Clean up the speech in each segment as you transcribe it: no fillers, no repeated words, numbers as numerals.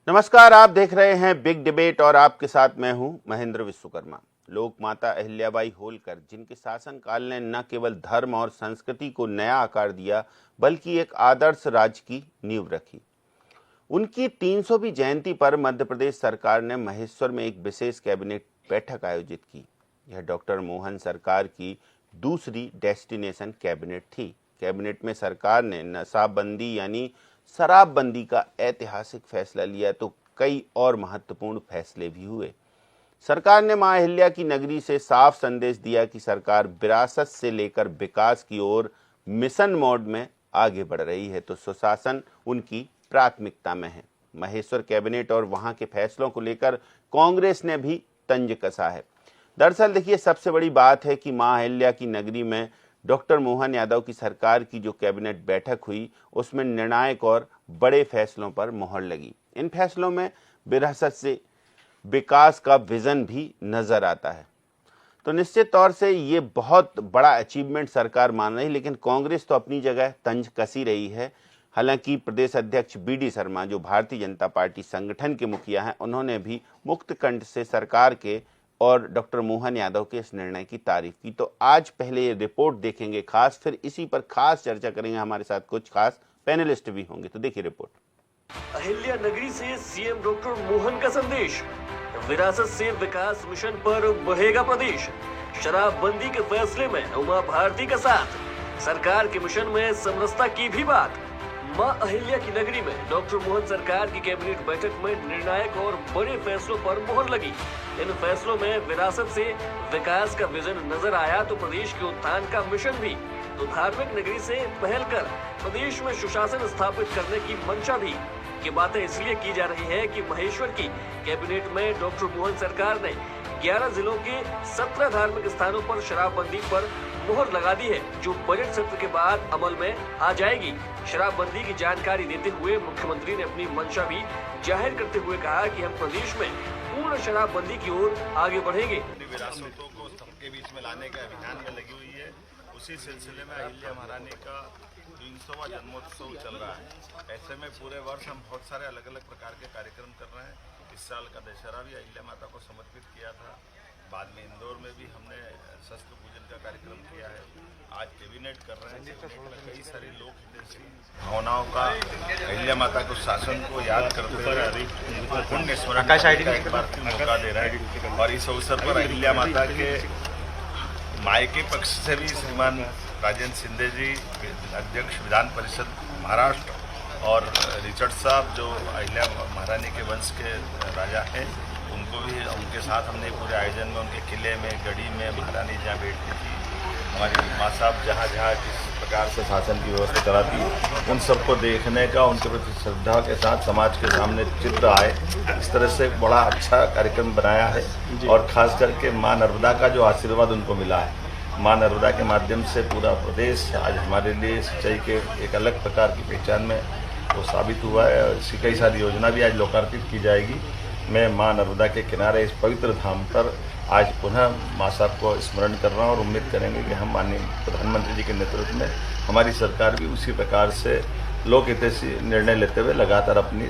नमस्कार, आप देख रहे हैं बिग डिबेट और आपके साथ मैं हूं महेंद्र विश्वकर्मा। लोक माता अहिल्याबाई होलकर, जिनके शासनकाल ने न केवल धर्म और संस्कृति को नया आकार दिया बल्कि एक आदर्श राज्य की नींव रखी। उनकी 300वीं जयंती पर मध्य प्रदेश सरकार ने महेश्वर में एक विशेष कैबिनेट बैठक आयोजित की। यह डॉक्टर मोहन सरकार की दूसरी डेस्टिनेशन कैबिनेट थी। कैबिनेट में सरकार ने नशाबंदी यानी शराबबंदी का ऐतिहासिक फैसला लिया तो कई और महत्वपूर्ण फैसले भी हुए। सरकार ने मां अहिल्या की नगरी से साफ संदेश दिया कि सरकार विरासत से लेकर विकास की ओर मिशन मोड में आगे बढ़ रही है, तो सुशासन उनकी प्राथमिकता में है। महेश्वर कैबिनेट और वहां के फैसलों को लेकर कांग्रेस ने भी तंज कसा है। दरअसल देखिए, सबसे बड़ी बात है कि मां अहिल्या की नगरी में डॉक्टर मोहन यादव की सरकार की जो कैबिनेट बैठक हुई उसमें निर्णायक और बड़े फैसलों पर मोहर लगी। इन फैसलों में विरासत से विकास का विजन भी नजर आता है। तो निश्चित तौर से ये बहुत बड़ा अचीवमेंट सरकार मान रही, लेकिन कांग्रेस तो अपनी जगह तंज कसी रही है। हालांकि प्रदेश अध्यक्ष बी.डी. शर्मा, जो भारतीय जनता पार्टी संगठन के मुखिया हैं, उन्होंने भी मुक्त कंठ से सरकार के और डॉक्टर मोहन यादव के इस निर्णय की तारीफ की। तो आज पहले ये रिपोर्ट देखेंगे खास, फिर इसी पर खास चर्चा करेंगे। हमारे साथ कुछ खास पैनलिस्ट भी होंगे, तो देखिए रिपोर्ट। अहिल्या नगरी से सीएम डॉक्टर मोहन का संदेश, विरासत से विकास मिशन पर बढ़ेगा प्रदेश, शराबबंदी के फैसले में उमा भारती का साथ, सरकार के मिशन में समरसता की भी बात। मां अहिल्या की नगरी में डॉक्टर मोहन सरकार की कैबिनेट बैठक में निर्णायक और बड़े फैसलों पर मोहर लगी। इन फैसलों में विरासत से विकास का विजन नजर आया तो प्रदेश के उत्थान का मिशन भी। तो धार्मिक नगरी से पहल कर प्रदेश में सुशासन स्थापित करने की मंशा भी। ये बातें इसलिए की जा रही है कि महेश्वर की कैबिनेट में डॉक्टर मोहन सरकार ने 11 जिलों के 17 धार्मिक स्थानों पर शराबबंदी पर मोहर लगा दी है, जो बजट सत्र के बाद अमल में आ जाएगी। शराबबंदी की जानकारी देते हुए मुख्यमंत्री ने अपनी मंशा भी जाहिर करते हुए कहा कि हम प्रदेश में पूर्ण शराबबंदी की ओर आगे बढ़ेंगे। विरासतों को सबके बीच में लाने के अभियान में लगी हुई है। उसी सिलसिले में अहिल्या महारानी का 300वां जन्मोत्सव चल रहा है। ऐसे में पूरे वर्ष हम बहुत सारे अलग अलग प्रकार के कार्यक्रम कर रहे हैं। इस साल का दशहरा भी अहिल्या माता को समर्पित किया था। बाद में इंदौर में भी हमने शस्त्र पूजन का कार्यक्रम किया है। आज कैबिनेट कर रहे हैं। कैबिनेट में कई सारी लोक हितैषी भावनाओं का अहिल्या माता के शासन को याद करते हुए पुण्य स्मरण का एक बार फिर मौका दे रहा है। और इस अवसर पर अहिल्या माता के मायके पक्ष से भी श्रीमान राजेंद्र शिंदे जी, अध्यक्ष विधान परिषद महाराष्ट्र, और रिचर्ड साहब जो अहिल्या महारानी के वंश के राजा हैं, उनको भी उनके साथ हमने पूरे आयोजन में उनके किले में, गढ़ी में महारानी जहाँ बैठती थी, हमारी माँ साहब जहाँ जहाँ जिस प्रकार से शासन की व्यवस्था कराती, उन सबको देखने का, उनके प्रति श्रद्धा के साथ समाज के सामने चित्र आए, इस तरह से बड़ा अच्छा कार्यक्रम बनाया है। और खास करके माँ नर्मदा का जो आशीर्वाद उनको मिला है, माँ नर्मदा के माध्यम से पूरा प्रदेश आज हमारे लिए सिंचाई के एक अलग प्रकार की पहचान में वो साबित हुआ है। और इसकी कई सारी योजना भी आज लोकार्पित की जाएगी। मैं माँ नर्मदा के किनारे इस पवित्र धाम पर आज पुनः माँ साहब को स्मरण कर रहा हूँ और उम्मीद करेंगे कि हम माननीय प्रधानमंत्री जी के नेतृत्व में हमारी सरकार भी उसी प्रकार से लोक हितैषी निर्णय लेते हुए लगातार अपनी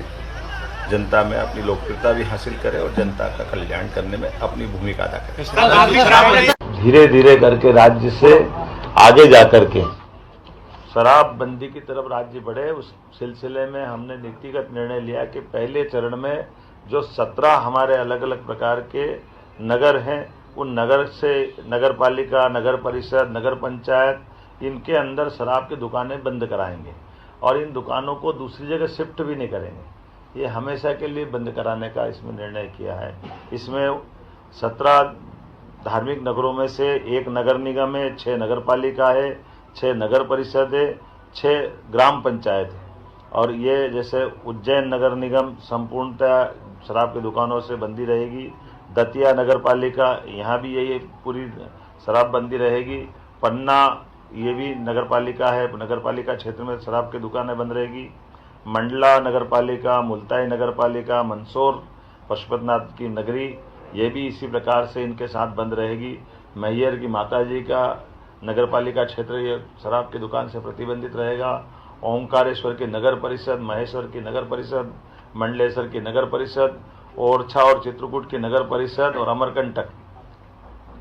जनता में अपनी लोकप्रियता भी हासिल करे और जनता का कल्याण करने में अपनी भूमिका अदा करे। धीरे धीरे करके राज्य से आगे जा करके शराबबंदी की तरफ राज्य बढ़े, उस सिलसिले में हमने नीतिगत निर्णय लिया कि पहले चरण में जो 17 हमारे अलग अलग प्रकार के नगर हैं, उन नगर से नगर पालिका, नगर परिषद, नगर पंचायत, इनके अंदर शराब की दुकानें बंद कराएंगे और इन दुकानों को दूसरी जगह शिफ्ट भी नहीं करेंगे। ये हमेशा के लिए बंद कराने का इसमें निर्णय किया है। इसमें 17 धार्मिक नगरों में से 1 नगर निगम है, 6 नगर पालिका है, 6 नगर परिषद है, 6 ग्राम पंचायत है। और ये जैसे उज्जैन नगर निगम संपूर्णतः शराब की दुकानों से बंदी रहेगी। दतिया नगर पालिका, यहाँ भी यही पूरी शराबबंदी रहेगी। पन्ना, ये भी नगर पालिका है, नगर पालिका क्षेत्र में शराब की दुकानें बंद रहेगी। मंडला नगर पालिका, मुल्ताई नगर पालिका, मंदसौर पशुपतिनाथ की नगरी, ये भी इसी प्रकार से इनके साथ बंद रहेगी। मैहर की माताजी का नगर पालिका क्षेत्र ये शराब की दुकान से प्रतिबंधित रहेगा। ओंकारेश्वर की नगर परिषद, महेश्वर की नगर परिषद, मंडलेश्वर की नगर परिषद, ओरछा और चित्रकूट की नगर परिषद और अमरकंटक,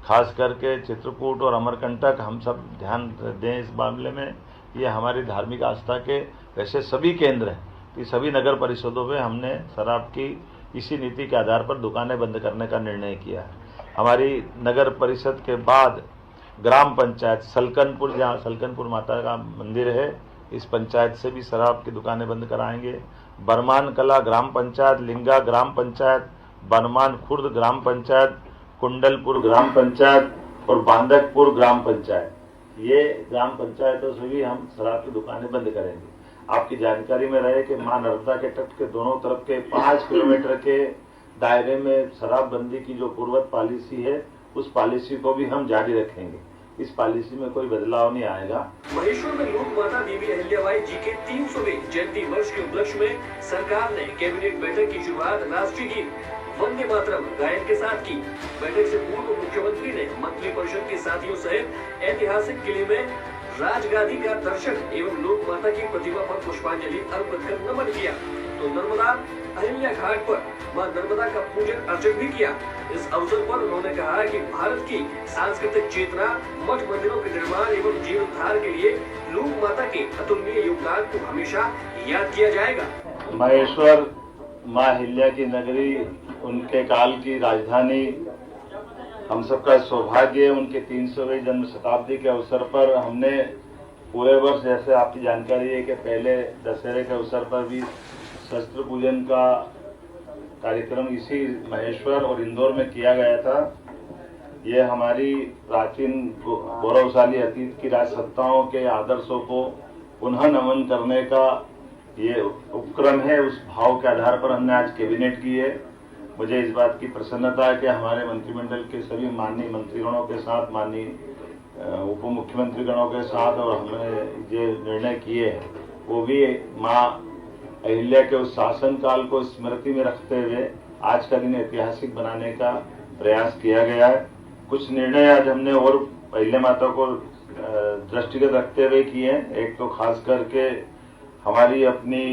खास करके चित्रकूट और अमरकंटक हम सब ध्यान दें इस मामले में। ये हमारी धार्मिक आस्था के वैसे सभी केंद्र हैं कि सभी नगर परिषदों में हमने शराब की इसी नीति के आधार पर दुकानें बंद करने का निर्णय किया है। हमारी नगर परिषद के बाद ग्राम पंचायत सलकनपुर, जहाँ सलकनपुर माता का मंदिर है, इस पंचायत से भी शराब की दुकानें बंद कराएंगे। बरमान कला ग्राम पंचायत, लिंगा ग्राम पंचायत, बनमान खुर्द ग्राम पंचायत, कुंडलपुर ग्राम पंचायत और बांदकपुर ग्राम पंचायत, ये ग्राम पंचायतों से भी हम शराब की दुकानें बंद करेंगे। आपकी जानकारी में रहे कि मां नर्मदा के तट के दोनों तरफ के 5 किलोमीटर के दायरे में शराबबंदी की जो पूर्वत पॉलिसी है, उस पॉलिसी को भी हम जारी रखेंगे। इस पॉलिसी में कोई बदलाव नहीं आएगा। महेश्वर में लोक माता देवी अहिल्याबाई जी के 300वें जयंती वर्ष के उपलक्ष्य में सरकार ने कैबिनेट बैठक की शुरुआत राष्ट्रीय गीत वंदे मातरम गायन के साथ की। बैठक से पूर्व मुख्यमंत्री ने मंत्री परिषद के साथियों सहित ऐतिहासिक किले में राजगादी का दर्शन एवं लोक माता की प्रतिमा पर पुष्पांजलि अर्पित कर नमन किया। तो नर्मदा अहिल्या घाट पर मां नर्मदा का पूजन अर्चन भी किया। इस अवसर पर उन्होंने कहा कि भारत की सांस्कृतिक चेतना, मठ मंदिरों के निर्माण एवं जीर्णोद्धार के लिए लोक माता के अतुलनीय योगदान को हमेशा याद किया जाएगा। महेश्वर मां अहिल्या की नगरी, उनके काल की राजधानी, हम सबका सौभाग्य। उनके 300वें जन्म शताब्दी के अवसर पर हमने पूरे वर्ष, जैसे आपकी जानकारी है कि पहले दशहरे के अवसर पर भी शस्त्र पूजन का कार्यक्रम इसी महेश्वर और इंदौर में किया गया था। ये हमारी प्राचीन गौरवशाली अतीत की राजसत्ताओं के आदर्शों को पुनः नमन करने का ये उपक्रम है। उस भाव के आधार पर हमने आज कैबिनेट की है। मुझे इस बात की प्रसन्नता है कि हमारे मंत्रिमंडल के सभी माननीय मंत्रीगणों के साथ, माननीय उप मुख्यमंत्री गणों के साथ, और हमने जो निर्णय किए वो भी मां अहिल्या के उस शासन काल को स्मृति में रखते हुए आज का दिन ऐतिहासिक बनाने का प्रयास किया गया है। कुछ निर्णय आज हमने और अहिल्या माता को दृष्टिगत रखते हुए किए हैं। एक तो खास करके हमारी अपनी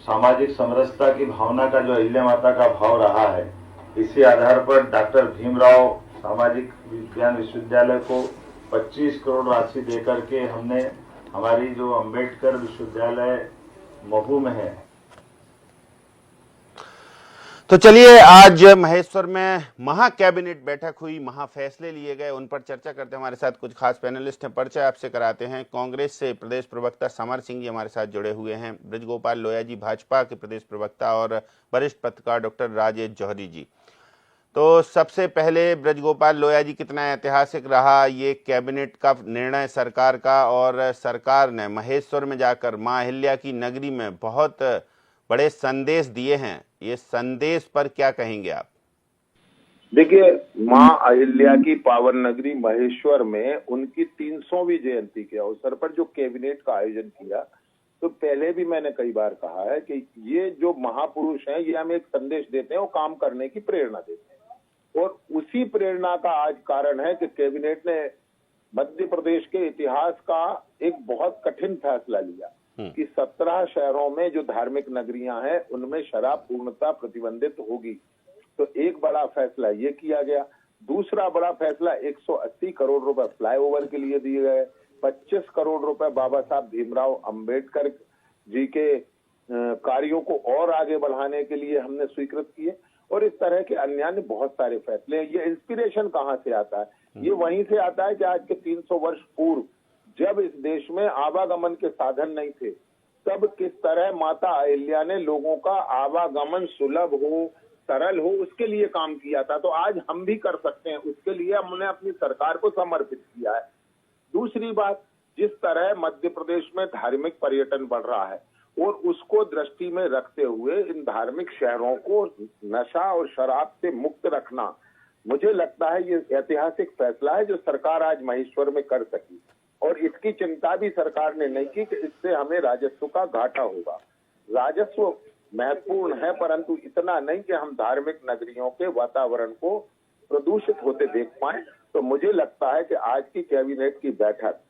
सामाजिक समरसता की भावना का जो अहिल्या माता का भाव रहा है, इसी आधार पर डॉक्टर भीमराव सामाजिक विज्ञान विश्वविद्यालय को 25 करोड़ राशि देकर के हमने हमारी जो अंबेडकर विश्वविद्यालय महू में है। तो चलिए, आज महेश्वर में महा कैबिनेट बैठक हुई, महा फैसले लिए गए, उन पर चर्चा करते हैं। हमारे साथ कुछ खास पैनलिस्ट हैं। परिचय आपसे कराते हैं। कांग्रेस से प्रदेश प्रवक्ता समर सिंह जी हमारे साथ जुड़े हुए हैं। ब्रजगोपाल लोया जी भाजपा के प्रदेश प्रवक्ता और वरिष्ठ पत्रकार डॉक्टर राजेश जौहरी जी। तो सबसे पहले ब्रजगोपाल लोया जी, कितना ऐतिहासिक रहा ये कैबिनेट का निर्णय सरकार का, और सरकार ने महेश्वर में जाकर मां अहिल्या की नगरी में बहुत बड़े संदेश दिए हैं। ये संदेश पर क्या कहेंगे आप? देखिए, मां अहिल्या की पावन नगरी महेश्वर में उनकी 300वीं जयंती के अवसर पर जो कैबिनेट का आयोजन किया, तो पहले भी मैंने कई बार कहा है कि ये जो महापुरुष हैं, ये हमें एक संदेश देते हैं और काम करने की प्रेरणा देते हैं। और उसी प्रेरणा का आज कारण है कि कैबिनेट ने मध्य प्रदेश के इतिहास का एक बहुत कठिन फैसला लिया कि 17 शहरों में जो धार्मिक नगरियां हैं, उनमें शराब पूर्णतः प्रतिबंधित होगी। तो एक बड़ा फैसला ये किया गया। दूसरा बड़ा फैसला 180 करोड़ रुपए फ्लाईओवर के लिए दिए गए, 25 करोड़ रुपए बाबा साहब भीमराव अंबेडकर जी के कार्यों को और आगे बढ़ाने के लिए हमने स्वीकृत किए। और इस तरह के अन्य बहुत सारे फैसले। ये इंस्पिरेशन कहाँ से आता है? ये वहीं से आता है कि आज के 300 वर्ष पूर्व जब इस देश में आवागमन के साधन नहीं थे, तब किस तरह माता अहिल्या ने लोगों का आवागमन सुलभ हो, सरल हो, उसके लिए काम किया था। तो आज हम भी कर सकते हैं, उसके लिए हमने अपनी सरकार को समर्पित किया है। दूसरी बात, जिस तरह मध्य प्रदेश में धार्मिक पर्यटन बढ़ रहा है और उसको दृष्टि में रखते हुए इन धार्मिक शहरों को नशा और शराब से मुक्त रखना, मुझे लगता है ये ऐतिहासिक फैसला है जो सरकार आज महेश्वर में कर सकी। और इसकी चिंता भी सरकार ने नहीं की कि इससे हमें राजस्व का घाटा होगा। राजस्व महत्वपूर्ण है, परंतु इतना नहीं कि हम धार्मिक नगरियों के वातावरण को प्रदूषित होते देख पाए। तो मुझे लगता है कि आज की कैबिनेट की बैठक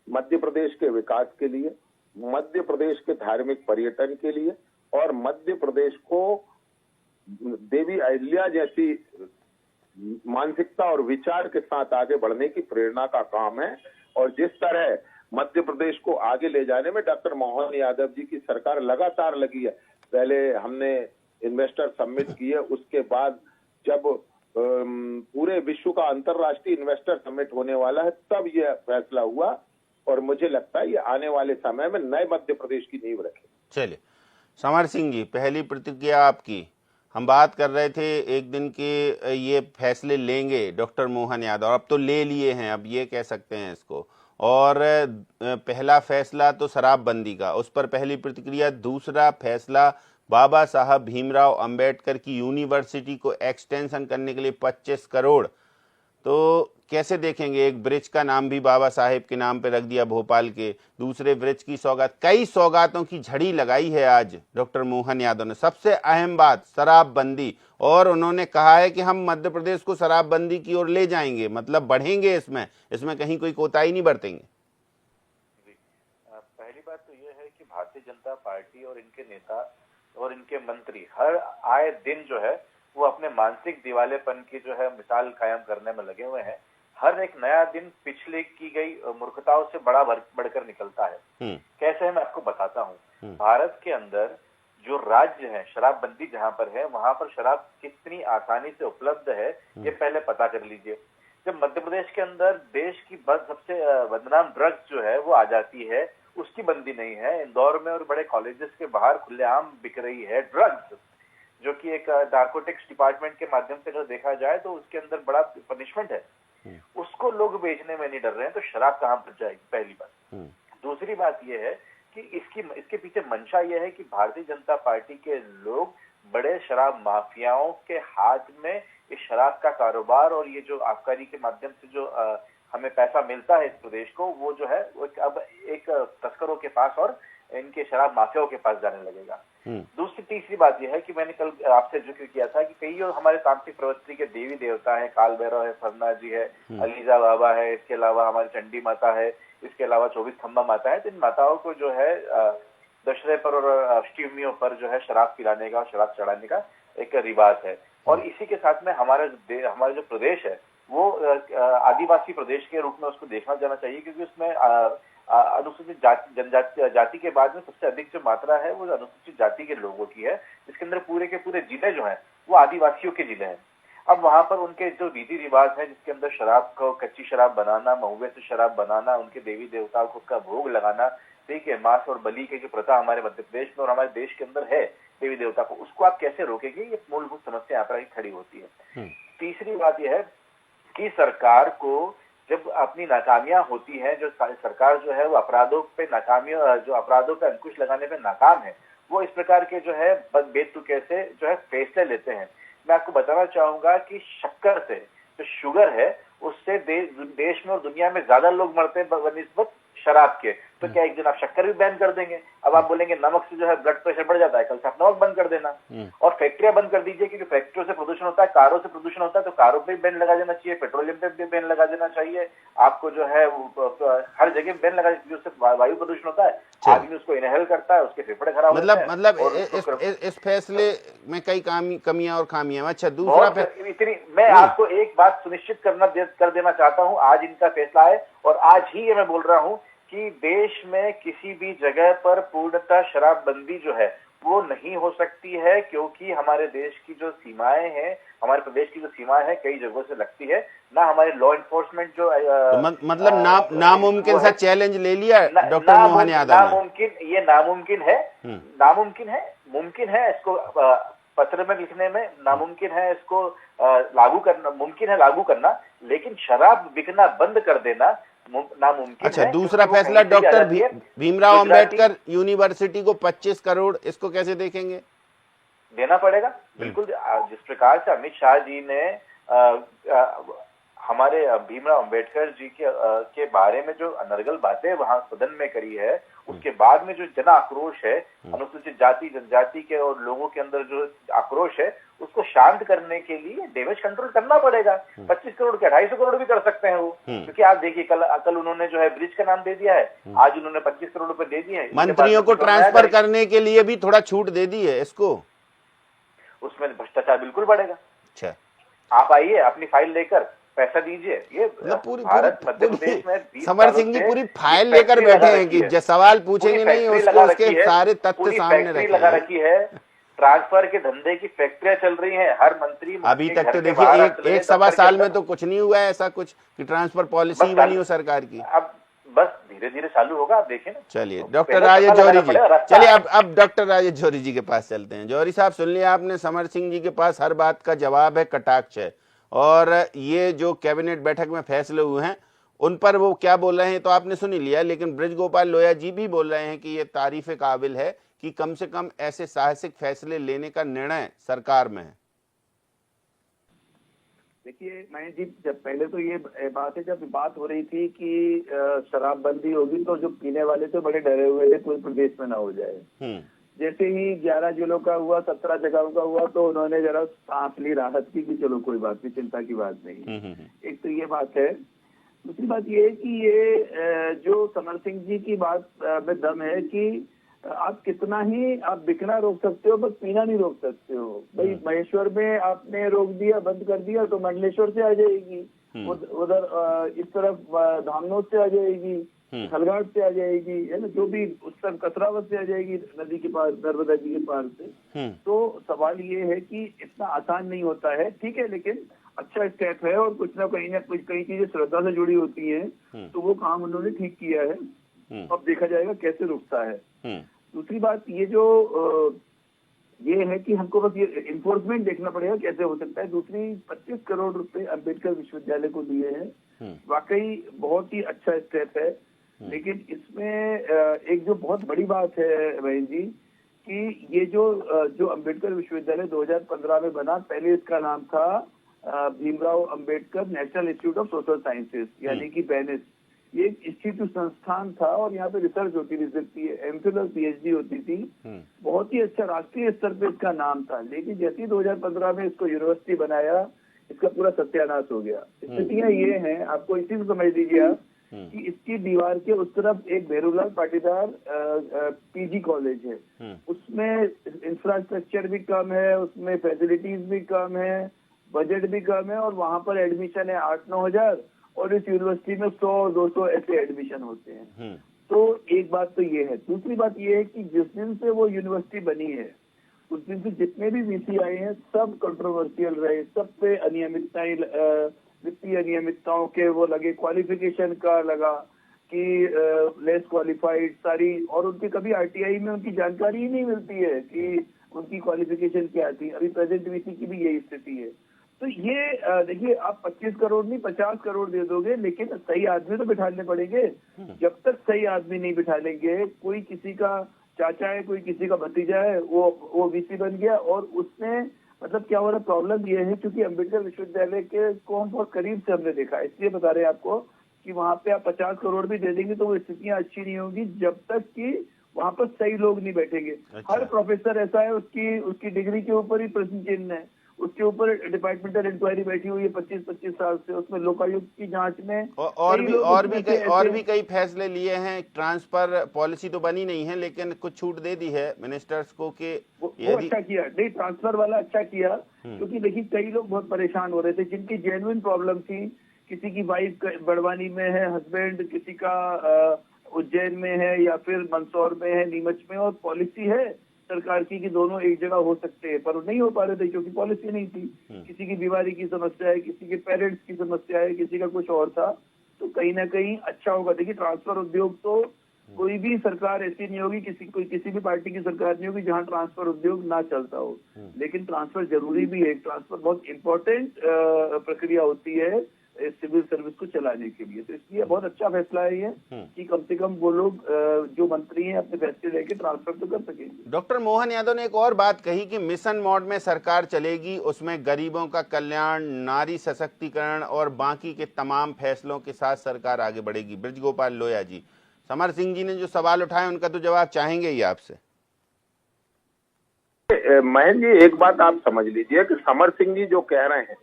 मध्य प्रदेश के विकास के लिए, मध्य प्रदेश के धार्मिक पर्यटन के लिए और मध्य प्रदेश को देवी अहिल्या जैसी मानसिकता और विचार के साथ आगे बढ़ने की प्रेरणा का काम है। और जिस तरह मध्य प्रदेश को आगे ले जाने में डॉक्टर मोहन यादव जी की सरकार लगातार लगी है। पहले हमने इन्वेस्टर समिट की है, उसके बाद जब पूरे विश्व का अंतर्राष्ट्रीय इन्वेस्टर समिट होने वाला है तब यह फैसला हुआ और मुझे लगता है ये आने वाले समय में नए मध्य प्रदेश की नींव रखे। चलिए, समर सिंह जी, पहली प्रतिक्रिया आपकी। हम बात कर रहे थे एक दिन के ये फैसले लेंगे डॉक्टर मोहन यादव, अब तो ले लिए हैं, अब ये कह सकते हैं इसको। और पहला फैसला तो शराबबंदी का, उस पर पहली प्रतिक्रिया। दूसरा फैसला बाबा साहब भीमराव अंबेडकर की यूनिवर्सिटी को एक्सटेंशन करने के लिए 25 करोड़, तो कैसे देखेंगे? एक ब्रिज का नाम भी बाबा साहेब के नाम पे रख दिया भोपाल के, दूसरे ब्रिज की सौगात, कई सौगातों की झड़ी लगाई है आज डॉक्टर मोहन यादव ने। सबसे अहम बात शराबबंदी, और उन्होंने कहा है कि हम मध्य प्रदेश को शराबबंदी की ओर ले जाएंगे, मतलब बढ़ेंगे इसमें कहीं कोई कोताही नहीं बरतेंगे। पहली बात तो यह है कि भारतीय जनता पार्टी और इनके नेता और इनके मंत्री हर आए दिन जो है वो अपने मानसिक दिवालेपन की जो है मिसाल कायम करने में लगे हुए हैं। हर एक नया दिन पिछले की गई मूर्खताओं से बढ़कर निकलता है। कैसे है मैं आपको बताता हूँ। भारत के अंदर जो राज्य है, शराबबंदी जहाँ पर है, वहां पर शराब कितनी आसानी से उपलब्ध है ये पहले पता कर लीजिए। जब मध्य प्रदेश के अंदर देश की सबसे बदनाम ड्रग्स जो है वो आ जाती है, उसकी बंदी नहीं है। इंदौर में और बड़े कॉलेजेस के बाहर खुलेआम बिक रही है ड्रग्स, जो कि एक नार्कोटिक्स डिपार्टमेंट के माध्यम से अगर देखा जाए तो उसके अंदर बड़ा पनिशमेंट है। उसको लोग बेचने में नहीं डर रहे हैं, तो शराब कहाँ बच जाएगी, पहली बात। दूसरी बात यह है कि इसके पीछे मंशा यह है कि भारतीय जनता पार्टी के लोग बड़े शराब माफियाओं के हाथ में इस शराब का कारोबार और ये जो आबकारी के माध्यम से जो हमें पैसा मिलता है इस प्रदेश को, वो जो है वो अब एक तस्करों के पास और इनके शराब माफियाओं के पास जाने लगेगा। दूसरी तीसरी बात यह है कि मैंने कल आपसे जिक्र किया था कि कई हमारे तांत्रिक प्रवृत्ति के देवी देवता हैं, काल भैरव है, सरना जी है, अलीजा बाबा है, इसके अलावा हमारी चंडी माता है, इसके अलावा 24 खंबा माता है। तो इन माताओं को जो है दशहरे पर और अष्टमियों पर जो है शराब पिलाने का और शराब चढ़ाने का एक रिवाज है। और इसी के साथ में हमारा जो प्रदेश है वो आदिवासी प्रदेश के रूप में उसको देखा जाना चाहिए, क्योंकि उसमें अनुसूचित जाति के बाद में सबसे अधिक जो मात्रा है वो अनुसूचित जाति के लोगों की है, जिसके अंदर पूरे के पूरे जिले जो हैं वो आदिवासियों के जिले हैं। अब वहां पर उनके जो रीति रिवाज है, जिसके अंदर शराब को, कच्ची शराब बनाना, महुए से शराब बनाना, उनके देवी देवताओं को उसका भोग लगाना, ठीक है, मांस और बलि की जो प्रथा हमारे मध्य प्रदेश में और हमारे देश के अंदर है देवी देवता को, उसको आप कैसे रोकेंगे? ये मूलभूत समस्या यहाँ पर खड़ी होती है। तीसरी बात यह है कि सरकार को जब अपनी नाकामियां होती हैं, जो सरकार जो है वो अपराधों पे अंकुश लगाने पे नाकाम है, वो इस प्रकार के जो है बेतुके से जो है फैसले लेते हैं। मैं आपको बताना चाहूंगा कि शक्कर से, जो शुगर है, उससे देश में और दुनिया में ज्यादा लोग मरते हैं बनिस्बत शराब के। तो क्या एक दिन आप शक्कर भी बैन कर देंगे? अब आप बोलेंगे नमक से जो है ब्लड प्रेशर बढ़ जाता है, कल से आप नमक बंद कर देना। और फैक्ट्रियां बंद कर दीजिए, क्योंकि फैक्ट्रियों से प्रदूषण होता है, कारों से प्रदूषण होता है, तो कारों पे बैन लगा देना चाहिए, पेट्रोलियम पे भी बैन लगा देना चाहिए। आपको जो है हर जगह बैन लगा, उससे वायु प्रदूषण होता है, आदमी उसको इनहेल करता है, उसके फेफड़े खराब होते हैं। मतलब इस फैसले में कई कमियां और खामियां। अच्छा, दूसरा मैं आपको एक बात सुनिश्चित कर देना चाहता हूँ, आज इनका फैसला है और आज ही ये मैं बोल रहा हूँ कि देश में किसी भी जगह पर पूर्णतः शराबबंदी जो है वो नहीं हो सकती है, क्योंकि हमारे देश की जो सीमाएं हैं, हमारे प्रदेश की जो सीमाएं हैं, कई जगहों से लगती है ना। हमारे लॉ एनफोर्समेंट जो मतलब नामुमकिन सा चैलेंज ले लिया डॉक्टर मोहन यादव ने। ये नामुमकिन है, मुमकिन है इसको पत्र में लिखने में, नामुमकिन है इसको लागू करना, मुमकिन है लागू करना, लेकिन शराब बिकना बंद कर देना नामुमकिन। अच्छा, दूसरा फैसला डॉक्टर भीमराव अंबेडकर यूनिवर्सिटी को 25 करोड़, इसको कैसे देखेंगे? देना पड़ेगा बिल्कुल। जिस प्रकार से अमित शाह जी ने हमारे भीमराव अंबेडकर जी के बारे में जो अनर्गल बातें वहां सदन में करी है, उसके बाद में जो जन आक्रोश है, अनुसूचित जाति जनजाति के और लोगों के अंदर जो आक्रोश है, उसको शांत करने के लिए डैमेज कंट्रोल करना पड़ेगा। 25 करोड़ के 250 करोड़ भी कर सकते हैं वो, क्योंकि आप देखिए कल उन्होंने जो है ब्रिज का नाम दे दिया है, आज उन्होंने 25 करोड़ रुपए दे दिए हैं। मंत्रियों को ट्रांसफर करने के लिए भी थोड़ा छूट दे दी है इसको, उसमें भ्रष्टाचार बिल्कुल बढ़ेगा। अच्छा, आप आइए अपनी फाइल लेकर पैसा दीजिए। ये भारत मध्य प्रदेश में समर सिंह जी पूरी फाइल लेकर बैठे हैं कि सवाल पूछेंगे नहीं, उसको उसके सारे तथ्य सामने लगा रखी है। ट्रांसफर के धंधे की फैक्ट्रियां चल रही हैं, हर मंत्री अभी तक तो देखिए एक सवा साल में तो कुछ नहीं हुआ है ऐसा कुछ कि ट्रांसफर पॉलिसी बनी हो सरकार की। अब बस धीरे धीरे चालू होगा, आप देखिए ना। चलिए डॉक्टर राजेश जौहरी जी, चलिए अब डॉक्टर राजेश जौहरी जी के पास चलते हैं। जौहरी साहब, सुन लिया आपने, समर सिंह जी के पास हर बात का जवाब है, कटाक्ष है, और ये जो कैबिनेट बैठक में फैसले हुए हैं उन पर वो क्या बोल रहे हैं तो आपने सुन ही लिया, लेकिन ब्रज गोपाल लोया जी भी बोल रहे हैं कि ये तारीफ काबिल है कि कम से कम ऐसे साहसिक फैसले लेने का निर्णय सरकार में है। देखिए महेश जी, जब पहले तो ये बात है, जब बात हो रही थी कि शराबबंदी होगी तो जो पीने वाले थे बड़े डरे हुए थे पूरे प्रदेश में ना हो जाए। जैसे ही 11 जिलों का हुआ, 17 जगहों का हुआ, तो उन्होंने जरा सांस ली, राहत की कि चलो कोई बात नहीं, चिंता की बात नहीं। एक तो ये बात है। दूसरी बात ये है कि ये जो समर सिंह जी की बात में दम है कि आप कितना ही आप बिकना रोक सकते हो, बस पीना नहीं रोक सकते हो। भाई महेश्वर में आपने रोक दिया, बंद कर दिया, तो मंडलेश्वर से आ जाएगी, उधर इस तरफ धामनोद से आ जाएगी, खलघाट से आ जाएगी, है ना, जो भी उस तरफ कसरावत से आ जाएगी, नदी के पास, नर्मदा जी के पार से। तो सवाल ये है कि इतना आसान नहीं होता है, ठीक है, लेकिन अच्छा स्टेप है और कुछ ना कुछ कई चीजें श्रद्धा से जुड़ी होती हैं, तो वो काम उन्होंने ठीक किया है। अब देखा जाएगा कैसे रुकता है। दूसरी बात ये जो ये है कि हमको बस ये इन्फोर्समेंट देखना पड़ेगा कैसे हो सकता है। दूसरी 25 करोड़ रुपए अम्बेडकर विश्वविद्यालय को दिए हैं, वाकई बहुत ही अच्छा स्टेप है। लेकिन इसमें एक जो बहुत बड़ी बात है बहन जी, कि ये जो अम्बेडकर विश्वविद्यालय 2015 में बना, पहले इसका नाम था Bhimrao Ambedkar national institute of social sciences, यानी कि बेनिस। ये एक इंस्टीट्यूट संस्थान था और यहाँ पे रिसर्च होती थी, एमफिल और पीएचडी होती थी। बहुत ही अच्छा राष्ट्रीय स्तर पे इसका नाम था। लेकिन जैसे ही 2015 में इसको यूनिवर्सिटी बनाया, इसका पूरा सत्यानाश हो गया। स्थितियां ये हैं, आपको इसी को समझ लीजिए आप, कि इसकी दीवार के उस तरफ एक भैरूलाल पाटीदार पीजी कॉलेज है, उसमें इंफ्रास्ट्रक्चर भी कम है, उसमें फैसिलिटीज भी कम है, बजट भी कम है, और वहां पर एडमिशन है 8-9 हजार, और इस यूनिवर्सिटी में 100-200 ऐसे एडमिशन होते हैं। तो एक बात तो ये है। दूसरी बात ये है कि जिस दिन से वो यूनिवर्सिटी बनी है, उस दिन से जितने भी वीसी आए हैं सब कंट्रोवर्शियल रहे, सब पे अनियमितताएं, वित्तीय अनियमितताओं के वो लगे, क्वालिफिकेशन का लगा कि लेस क्वालिफाइड सारी, और उनकी कभी आरटीआई में उनकी जानकारी ही नहीं मिलती है कि उनकी क्वालिफिकेशन क्या थी। अभी प्रेजेंट वीसी की भी यही स्थिति है। तो ये देखिए, आप 25 करोड़ नहीं 50 करोड़ दे दोगे, लेकिन सही आदमी तो बिठाने पड़ेंगे। जब तक सही आदमी नहीं बिठा लेंगे, कोई किसी का चाचा है, कोई किसी का भतीजा है, वो वीसी बन गया, और उसने मतलब क्या हो रहा है, प्रॉब्लम ये है क्योंकि अम्बेडकर विश्वविद्यालय के को हम बहुत करीब से हमने देखा, इसलिए बता रहे हैं आपको कि वहां पे आप 50 करोड़ भी दे देंगे तो वो स्थितियां अच्छी नहीं होगी जब तक कि वहां पर सही लोग नहीं बैठेंगे। हर प्रोफेसर ऐसा है, उसकी डिग्री के ऊपर ही प्रश्न चिन्ह है, उसके ऊपर डिपार्टमेंटल इंक्वायरी बैठी हुई है 25-25 साल से, उसमें लोकायुक्त की जांच में और भी कई फैसले लिए हैं। ट्रांसफर पॉलिसी तो बनी नहीं है, लेकिन कुछ छूट दे दी है मिनिस्टर्स को कि वो अच्छा किया, नहीं ट्रांसफर वाला अच्छा किया, क्योंकि देखिए कई लोग बहुत परेशान हो रहे थे जिनकी जेन्युइन प्रॉब्लम थी। किसी की वाइफ बड़वानी में है, हस्बैंड किसी का उज्जैन में है, या फिर मंदसौर में है, नीमच में, और पॉलिसी है सरकार की कि दोनों एक जगह हो सकते हैं, पर वो नहीं हो पा रहे थे क्योंकि पॉलिसी नहीं थी। किसी की बीमारी की समस्या है, किसी के पेरेंट्स की समस्या है, किसी का कुछ और था। तो कहीं ना कहीं अच्छा होगा। देखिए ट्रांसफर उद्योग तो कोई भी सरकार ऐसी नहीं होगी, किसी भी पार्टी की सरकार नहीं होगी जहां ट्रांसफर उद्योग ना चलता हो, लेकिन ट्रांसफर जरूरी भी है। ट्रांसफर बहुत इंपॉर्टेंट प्रक्रिया होती है सिविल सर्विस को चलाने के लिए। तो इसलिए बहुत अच्छा फैसला है ये कि कम से कम वो लोग जो मंत्री हैं अपने फैसले लेके ट्रांसफर तो कर सकेंगे। डॉक्टर मोहन यादव ने एक और बात कही कि मिशन मोड में सरकार चलेगी, उसमें गरीबों का कल्याण, नारी सशक्तिकरण और बाकी के तमाम फैसलों के साथ सरकार आगे बढ़ेगी। ब्रज गोपाल लोया जी, समर सिंह जी ने जो सवाल उठाए उनका तो जवाब चाहेंगे ही आपसे। महेंद्र जी, एक बात आप समझ लीजिए कि समर सिंह जी जो कह रहे हैं,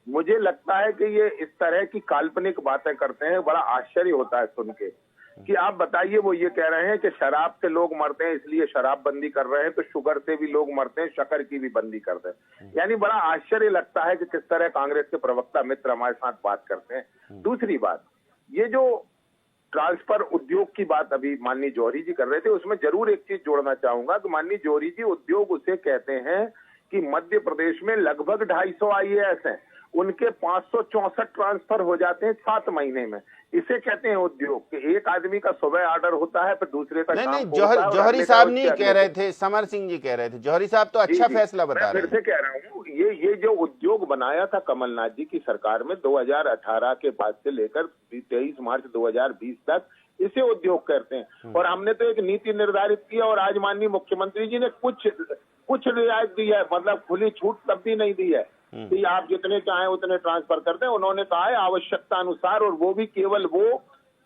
मुझे लगता है कि ये इस तरह की काल्पनिक बातें करते हैं, बड़ा आश्चर्य होता है सुन के कि आप बताइए, वो ये कह रहे हैं कि शराब से लोग मरते हैं इसलिए शराब बंदी कर रहे हैं, तो शुगर से भी लोग मरते हैं, शक्कर की भी बंदी कर दें। यानी बड़ा आश्चर्य लगता है कि किस तरह कांग्रेस के प्रवक्ता मित्र हमारे साथ बात करते हैं। दूसरी बात, ये जो ट्रांसफर उद्योग की बात अभी माननीय जौहरी जी कर रहे थे, उसमें जरूर एक चीज जोड़ना चाहूंगा कि माननीय जौहरी जी, उद्योग उसे कहते हैं कि मध्य प्रदेश में लगभग 250 IAS हैं, उनके 564 ट्रांसफर हो जाते हैं 7 महीने में। इसे कहते हैं उद्योग कि एक आदमी का सुबह ऑर्डर होता है, फिर दूसरे का नहीं, जौहरी साहब नहीं कह रहे थे, समर सिंह जी कह रहे थे। जौहरी साहब तो अच्छा फैसला बता रहे हैं। फिर से कह रहा हूँ, ये जो उद्योग बनाया था कमलनाथ जी की सरकार में 2018 के बाद से लेकर 23 मार्च 2020 तक, इसे उद्योग कहते हैं। और हमने तो एक नीति निर्धारित किया और आज माननीय मुख्यमंत्री जी ने कुछ रियायत दी है, मतलब खुली छूट तब भी नहीं दी है कि आप जितने चाहें उतने ट्रांसफर कर दें। उन्होंने कहा है आवश्यकता अनुसार, और वो भी केवल वो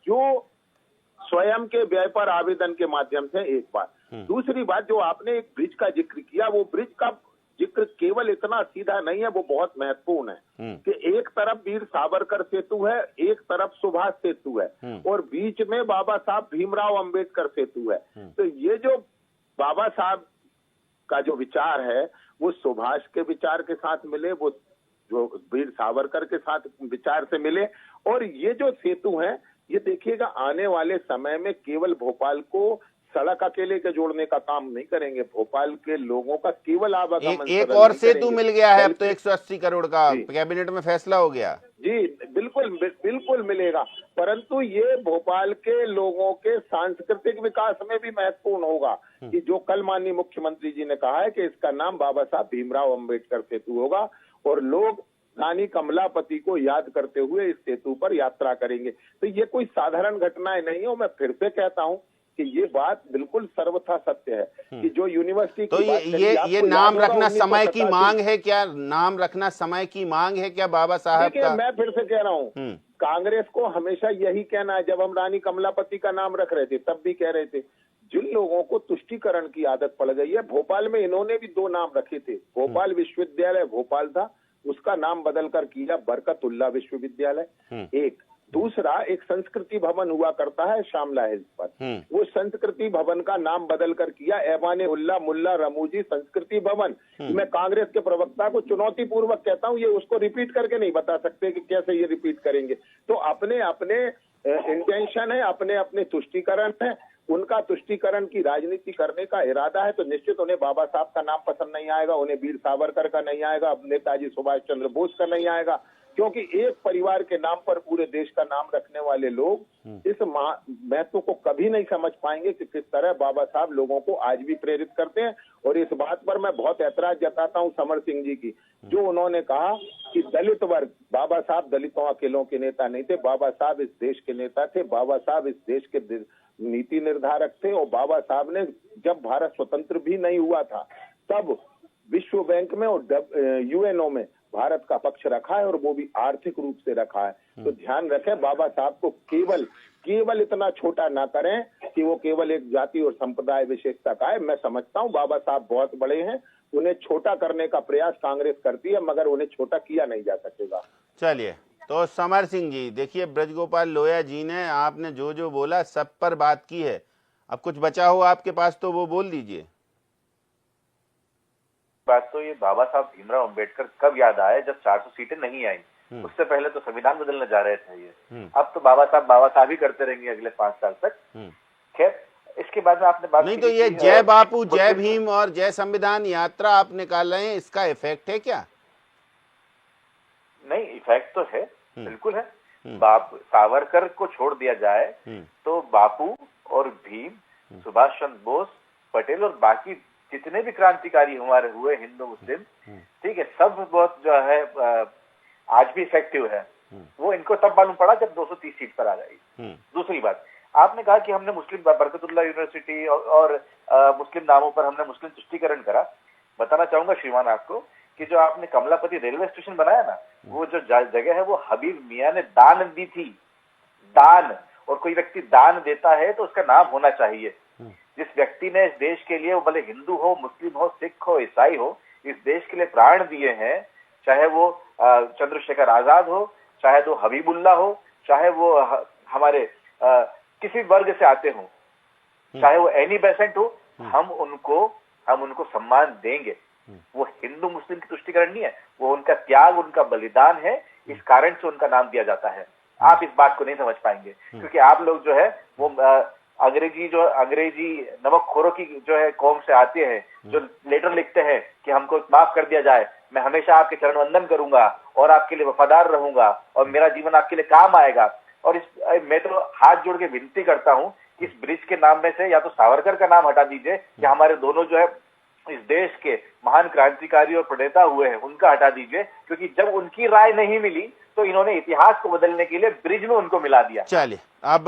जो स्वयं के व्यय पर आवेदन के माध्यम से। एक बात। दूसरी बात, जो आपने एक ब्रिज का जिक्र किया, वो ब्रिज का जिक्र केवल इतना सीधा नहीं है, वो बहुत महत्वपूर्ण है कि एक तरफ वीर सावरकर सेतु है, एक तरफ सुभाष सेतु है, और बीच में बाबा साहब भीमराव अंबेडकर सेतु है। तो ये जो बाबा साहब का जो विचार है वो सुभाष के विचार के साथ मिले, वो जो वीर सावरकर के साथ विचार से मिले। और ये जो सेतु है, ये देखिएगा आने वाले समय में केवल भोपाल को सड़क अकेले के जोड़ने का काम नहीं करेंगे, भोपाल के लोगों का केवल आवागमन एक और सेतु मिल गया है अब तो 180 करोड़ का, कैबिनेट में फैसला हो गया जी। बिल्कुल मिलेगा, परंतु ये भोपाल के लोगों के सांस्कृतिक विकास में भी महत्वपूर्ण होगा कि जो कल माननीय मुख्यमंत्री जी ने कहा है कि इसका नाम बाबा साहब भीमराव अंबेडकर सेतु होगा, और लोग रानी कमलापति को याद करते हुए इस सेतु पर यात्रा करेंगे। तो ये कोई साधारण घटनाएं नहीं है। मैं फिर से कहता हूं कि ये बात बिल्कुल सर्वथा सत्य है कि जो यूनिवर्सिटी तो ये नाम रखना समय की मांग है क्या? नाम रखना समय की मांग है क्या बाबा साहब का? मैं फिर से कह रहा हूँ, कांग्रेस को हमेशा यही कहना है। जब हम रानी कमलापति का नाम रख रहे थे तब भी कह रहे थे, जिन लोगों को तुष्टीकरण की आदत पड़ गई है, भोपाल में इन्होंने भी 2 नाम रखे थे। भोपाल विश्वविद्यालय भोपाल था, उसका नाम बदलकर किया बरकतुल्लाह विश्वविद्यालय। एक दूसरा, एक संस्कृति भवन हुआ करता है श्यामला हिल्स पर, वो संस्कृति भवन का नाम बदलकर किया ऐवाने उल्ला मुल्ला रमूजी संस्कृति भवन। मैं कांग्रेस के प्रवक्ता को चुनौती पूर्वक कहता हूँ, ये उसको रिपीट करके नहीं बता सकते कि कैसे ये रिपीट करेंगे। तो अपने अपने इंटेंशन है, अपने अपने तुष्टीकरण है, उनका तुष्टीकरण की राजनीति करने का इरादा है, तो निश्चित उन्हें बाबा साहब का नाम पसंद नहीं आएगा, उन्हें वीर सावरकर का नहीं आएगा, नेताजी सुभाष चंद्र बोस का नहीं आएगा, क्योंकि एक परिवार के नाम पर पूरे देश का नाम रखने वाले लोग इस महत्व को कभी नहीं समझ पाएंगे कि किस तरह बाबा साहब लोगों को आज भी प्रेरित करते हैं। और इस बात पर मैं बहुत ऐतराज जताता हूं समर सिंह जी की, जो उन्होंने कहा कि दलित वर्ग, बाबा साहब दलितों अकेलों के नेता नहीं थे, बाबा साहब इस देश के नेता थे, बाबा साहब इस देश के नीति निर्धारक थे। और बाबा साहब ने जब भारत स्वतंत्र भी नहीं हुआ था तब विश्व बैंक में और यूएनओ में भारत का पक्ष रखा है, और वो भी आर्थिक रूप से रखा है। तो ध्यान रखें, बाबा साहब को केवल इतना छोटा ना करें कि वो केवल एक जाति और संप्रदाय विशेषता का है। मैं समझता हूँ बाबा साहब बहुत बड़े हैं, उन्हें छोटा करने का प्रयास कांग्रेस करती है, मगर उन्हें छोटा किया नहीं जा सकेगा। चलिए, तो समर सिंह जी, देखिए ब्रजगोपाल लोया जी ने आपने जो जो बोला सब पर बात की है, अब कुछ बचा हो आपके पास तो वो बोल दीजिए। बात तो ये बाबा साहब भीमराव अंबेडकर कब याद आए, जब 400 सीटें नहीं आई, उससे पहले तो संविधान बदलने जा रहे थे ये। अब तो बाबा साहब ही करते रहेंगे अगले 5 साल तक। खैर, इसके बाद में आपने बात नहीं तो ये जय बापू जय भीम और जय संविधान यात्रा आप निकाल रहे हैं, इसका इफेक्ट है क्या? नहीं, इफेक्ट तो है, बिल्कुल है। सावरकर को छोड़ दिया जाए तो बापू और भीम, सुभाष चंद्र बोस, पटेल और बाकी जितने भी क्रांतिकारी हमारे हुए हिंदू मुस्लिम, ठीक है, सब बहुत जो है आज भी इफेक्टिव है। वो इनको तब मालूम पड़ा जब 230 सीट पर आ गई। दूसरी बात, आपने कहा कि हमने मुस्लिम बरकतुल्लाह यूनिवर्सिटी और मुस्लिम नामों पर हमने मुस्लिम तुष्टीकरण करा। बताना चाहूंगा श्रीमान आपको कि जो आपने कमलापति रेलवे स्टेशन बनाया ना, वो जो जगह है वो हबीब मियां ने दान दी थी, दान। और कोई व्यक्ति दान देता है तो उसका नाम होना चाहिए। जिस व्यक्ति ने इस देश के लिए, वो भले हिंदू हो, मुस्लिम हो, सिख हो, ईसाई हो, इस देश के लिए प्राण दिए हैं, चाहे वो चंद्रशेखर आजाद हो, चाहे वो हबीबुल्ला हो, चाहे वो हमारे किसी वर्ग से आते हो, चाहे वो एनी बेसेंट हो, हम उनको सम्मान देंगे। वो हिंदू मुस्लिम की तुष्टिकरण नहीं है, वो उनका त्याग, उनका बलिदान है, इस कारण से उनका नाम दिया जाता है। आप इस बात को नहीं समझ पाएंगे क्योंकि आप लोग जो है वो अंग्रेजी नमकखोरों की जो है कौम से आते हैं, जो लेटर लिखते हैं कि हमको माफ कर दिया जाए, मैं हमेशा आपके चरण वंदन करूंगा और आपके लिए वफादार रहूंगा और मेरा जीवन आपके लिए काम आएगा। और मैं तो हाथ जोड़ के विनती करता हूं कि इस ब्रिज के नाम में से या तो सावरकर का नाम हटा दीजिए या हमारे दोनों जो है इस देश के महान क्रांतिकारी और प्रणेता हुए हैं उनका हटा दीजिए, क्योंकि जब उनकी राय नहीं मिली तो इन्होंने इतिहास को बदलने के लिए ब्रिज में उनको मिला दिया। चलिए, अब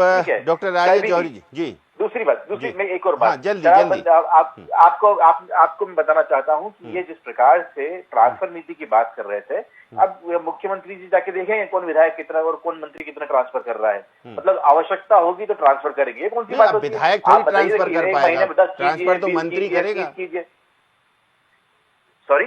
डॉक्टर राजेश जौहरी जी दूसरी मैं एक और बात, जल्दी आपको मैं बताना चाहता हूं कि ये जिस प्रकार से ट्रांसफर नीति की बात कर रहे थे, अब मुख्यमंत्री जी जाके देखेंगे कौन विधायक कितना और कौन मंत्री कितना ट्रांसफर कर रहा है। मतलब आवश्यकता होगी तो ट्रांसफर करेंगे, ये कौन सी बात होती है? विधायक थोड़ी ट्रांसफर कर पाएगा, ट्रांसफर तो मंत्री करेगा। सॉरी,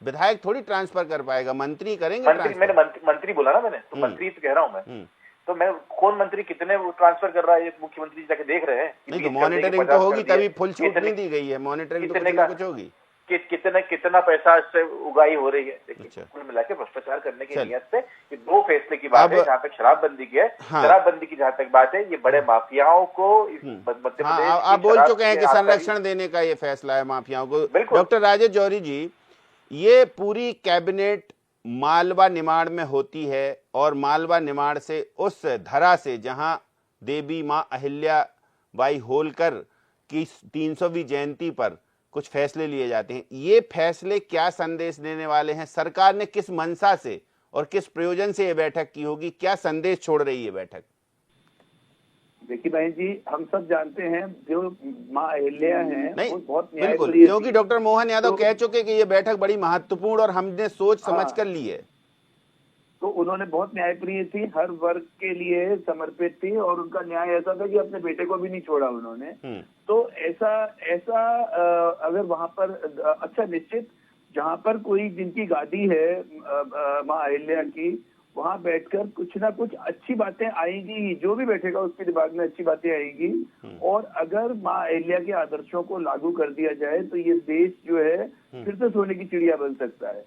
विधायक थोड़ी ट्रांसफर कर पाएगा, मंत्री करेंगे। मैंने मंत्री बोला ना, मैंने तो मंत्री तो कह रहा हूँ मैं। तो मैं कौन मंत्री कितने ट्रांसफर कर रहा है, मुख्यमंत्री जी जाके देख रहे हैं। नहीं तो मॉनिटरिंग तो होगी, तभी फुल छूट नहीं दी गई है, मॉनिटरिंग तो कुछ होगी। कितना पैसा इससे उगाही हो रही है। देखिए, कुल मिला के भ्रष्टाचार करने की नियत से ये दो फैसले की बात है। जहाँ तक शराबबंदी की है, शराबबंदी की जहाँ तक बात है, ये बड़े माफियाओं को मध्य प्रदेश आप बोल चुके हैं कि संरक्षण देने का ये फैसला है माफियाओं को। डॉक्टर राजेश जौहरी जी, ये पूरी कैबिनेट मालवा निमाड़ में होती है और मालवा निमाड़ से उस धरा से जहां देवी माँ अहिल्याबाई होलकर की 300वीं जयंती पर कुछ फैसले लिए जाते हैं, ये फैसले क्या संदेश देने वाले हैं? सरकार ने किस मंशा से और किस प्रयोजन से ये बैठक की होगी? क्या संदेश छोड़ रही है बैठक? देखिए बहन जी, हम सब जानते हैं जो माँ अहिल्या हैं वो बहुत बिल्कुल, क्योंकि डॉक्टर मोहन यादव कह चुके कि ये बैठक बड़ी महत्वपूर्ण और हमने सोच समझ कर ली है। तो उन्होंने बहुत न्यायप्रिय थी, हर वर्ग के लिए समर्पित थी और उनका न्याय ऐसा था कि अपने बेटे को भी नहीं छोड़ा उन्होंने। तो ऐसा अगर वहां पर अच्छा, निश्चित जहां पर कोई जिनकी गादी है माँ अहिल्या की, वहां बैठकर कुछ ना कुछ अच्छी बातें आएंगी, जो भी बैठेगा उसके दिमाग में अच्छी बातें आएंगी। और अगर माँ अहिल्या के आदर्शों को लागू कर दिया जाए तो ये देश जो है फिर से सोने की चिड़िया बन सकता है।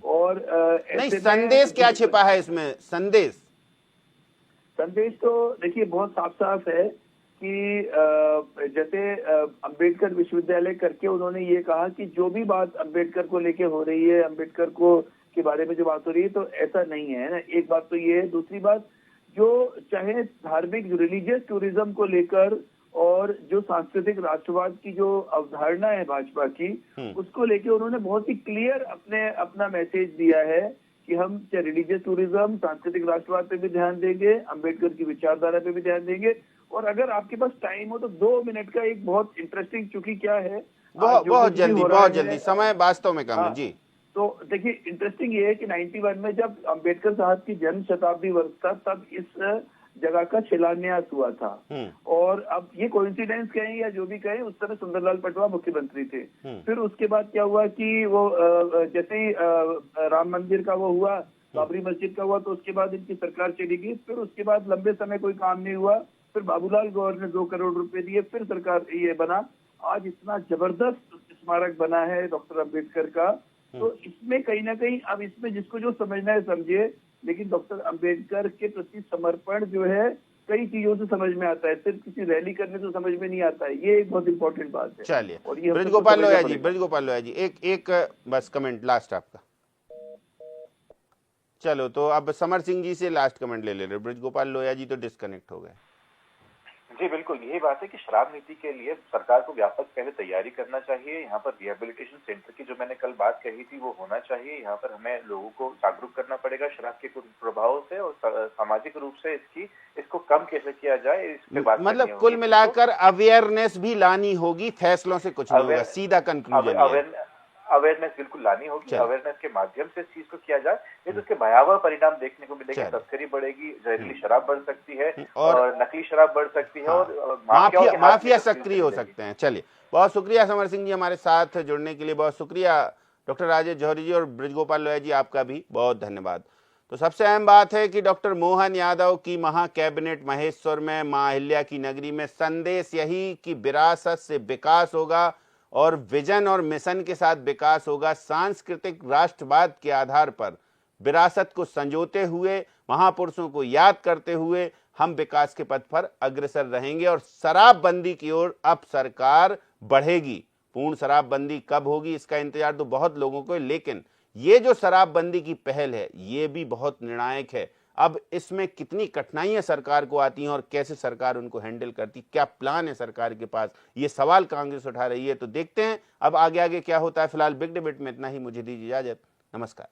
और नहीं, संदेश क्या छिपा है इसमें? संदेश तो देखिए बहुत साफ साफ है कि जैसे अंबेडकर विश्वविद्यालय करके उन्होंने ये कहा कि जो भी बात अंबेडकर को लेके हो रही है, अंबेडकर को के बारे में जो बात हो रही है, तो ऐसा नहीं है ना। एक बात तो ये है। दूसरी बात, जो चाहे धार्मिक रिलीजियस टूरिज्म को लेकर और जो सांस्कृतिक राष्ट्रवाद की जो अवधारणा है भाजपा की, उसको लेके उन्होंने बहुत ही क्लियर अपना मैसेज दिया है कि हम चाहे रिलीजियस टूरिज्म, सांस्कृतिक राष्ट्रवाद पे भी ध्यान देंगे, अंबेडकर की विचारधारा पे भी ध्यान देंगे। और अगर आपके पास टाइम हो तो 2 मिनट का एक बहुत इंटरेस्टिंग, चूंकि क्या है, बहुत जल्दी, समय वास्तव में कम है जी। तो देखिए इंटरेस्टिंग ये है कि 91 में जब अंबेडकर साहब की जन्म शताब्दी वर्ष था, तब इस जगह का शिलान्यास हुआ था। और अब ये कोइंसिडेंस कहें या जो भी कहें, उस समय सुंदरलाल पटवा मुख्यमंत्री थे। फिर उसके बाद क्या हुआ कि वो जैसे ही राम मंदिर का वो हुआ, बाबरी मस्जिद का हुआ, तो उसके बाद इनकी सरकार चली गई। फिर उसके बाद लंबे समय कोई काम नहीं हुआ। फिर बाबूलाल गौर ने 2 करोड़ रुपए दिए, फिर सरकार ये बना। आज इतना जबरदस्त स्मारक बना है डॉक्टर अम्बेडकर का। तो इसमें कहीं ना कहीं, अब इसमें जिसको जो समझना है समझिए, लेकिन डॉक्टर अम्बेडकर के प्रति समर्पण जो है कई चीजों से समझ में आता है, सिर्फ किसी रैली करने से समझ में नहीं आता है। ये एक बहुत इंपॉर्टेंट बात है। चलिए, ब्रजगोपाल लोहिया जी एक बस कमेंट लास्ट आपका। चलो, तो अब समर सिंह जी से लास्ट कमेंट ले रहे। ब्रजगोपाल लोहिया जी तो डिस्कनेक्ट हो गए। जी बिल्कुल, यही बात है कि शराब नीति के लिए सरकार को व्यापक पहले तैयारी करना चाहिए। यहाँ पर रिहेबिलिटेशन सेंटर की जो मैंने कल बात कही थी वो होना चाहिए। यहाँ पर हमें लोगों को जागरूक करना पड़ेगा शराब के प्रभाव से, और सामाजिक रूप से इसको कम कैसे किया जाए, इस पे बात मतलब कुल मिलाकर अवेयरनेस भी लानी होगी, फैसलों से कुछ नहीं होगा, सीधा कंक्लूजन। अवेयरनेस बिल्कुल लानी होगी, अवेयरनेस के माध्यम से इस चीज को किया जाए, नहीं तो उसके भयावह परिणाम देखने को मिलेंगे। तस्करी बढ़ेगी, जहरीली शराब बढ़ सकती है और नकली शराब बढ़ सकती है और माफिया सक्रिय हो सकते हैं। चलिए, बहुत शुक्रिया समर सिंह जी हमारे साथ जुड़ने के लिए, बहुत शुक्रिया डॉक्टर राजेश जौहरी जी और ब्रिजगोपाल लोहिया जी, आपका भी बहुत धन्यवाद। तो सबसे अहम बात है कि डॉक्टर मोहन यादव की महा कैबिनेट महेश्वर में मां अहिल्या की नगरी में संदेश यही कि विरासत से विकास होगा और विजन और मिशन के साथ विकास होगा। सांस्कृतिक राष्ट्रवाद के आधार पर विरासत को संजोते हुए, महापुरुषों को याद करते हुए हम विकास के पथ पर अग्रसर रहेंगे और शराबबंदी की ओर अब सरकार बढ़ेगी। पूर्ण शराबबंदी कब होगी इसका इंतजार तो बहुत लोगों को है, लेकिन ये जो शराबबंदी की पहल है ये भी बहुत निर्णायक है। अब इसमें कितनी कठिनाइयां सरकार को आती हैं और कैसे सरकार उनको हैंडल करती, क्या प्लान है सरकार के पास, ये सवाल कांग्रेस उठा रही है। तो देखते हैं अब आगे आगे क्या होता है। फिलहाल बिग डिबेट में इतना ही, मुझे दीजिए इजाजत, नमस्कार।